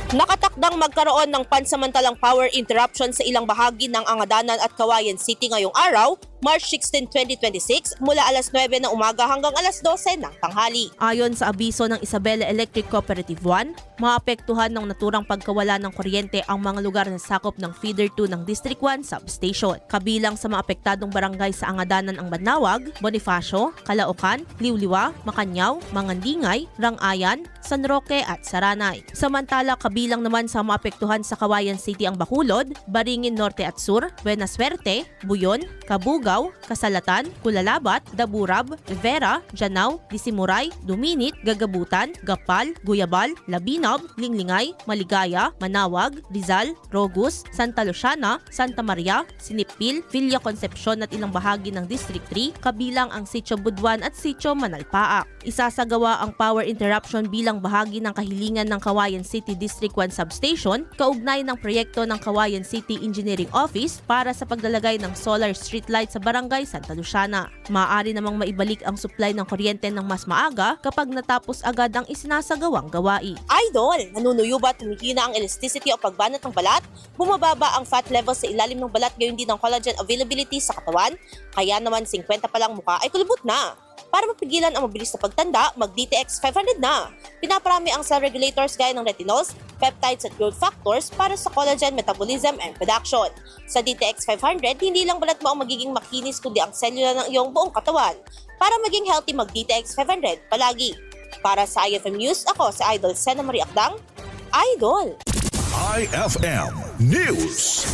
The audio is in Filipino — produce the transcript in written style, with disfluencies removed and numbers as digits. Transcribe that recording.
Nakatakdang magkaroon ng pansamantalang power interruption sa ilang bahagi ng Angadanan at Cauayan City ngayong araw, March 16, 2026 mula alas 9 ng umaga hanggang alas 12 ng tanghali. Ayon sa abiso ng Isabela Electric Cooperative 1, maapektuhan ng naturang pagkawala ng kuryente ang mga lugar na sakop ng Feeder 2 ng District 1 Substation. Kabilang sa maapektadong barangay sa Angadanan ang Banawag, Bonifacio, Calaucan, Liuliwa, Macanyaw, Mangandingay, Rangayan, San Roque at Saranay. Samantala, kabilang naman sa maapektuhan sa Cauayan City ang Bacolod, Baringin Norte at Sur, Buena Suerte, Buyon, Kabugao, Kasalatan, Kulalabat, Daburab, Rivera, Janao, Disimuray, Duminit, Gagabutan, Gapal, Guyabal, Labinab, Linglingay, Maligaya, Manawag, Rizal, Rogus, Santa Luciana, Santa Maria, Sinipil, Villa Concepcion at ilang bahagi ng District 3, kabilang ang Sitio Buduan at Sitio Manalpaak. Isasagawa ang power interruption bilang bahagi ng kahilingan ng Cauayan City District 1 Substation kaugnay ng proyekto ng Cauayan City Engineering Office para sa paglalagay ng solar street light sa Barangay Santa Luciana. Maaari namang maibalik ang supply ng kuryente ng mas maaga kapag natapos agad ang isinasagawang gawain. Idol! Nanunuyo ba tumihina ang elasticity o pagbanat ng balat? Bumababa ang fat level sa ilalim ng balat gayon din ang collagen availability sa katawan? Kaya naman 50 pa lang mukha ay kulubot na. Para mapigilan ang mabilis na pagtanda, mag-DTX 500 na. Pinaparami ang cell regulators gaya ng retinols, peptides at growth factors para sa collagen metabolism and production. Sa DTX 500, hindi lang balat mo ang magiging makinis kundi ang selula ng iyong buong katawan. Para maging healthy, mag-DTX 500 palagi. Para sa IFM News, ako si Idol Sena Marie Akdang, Idol! IFM News.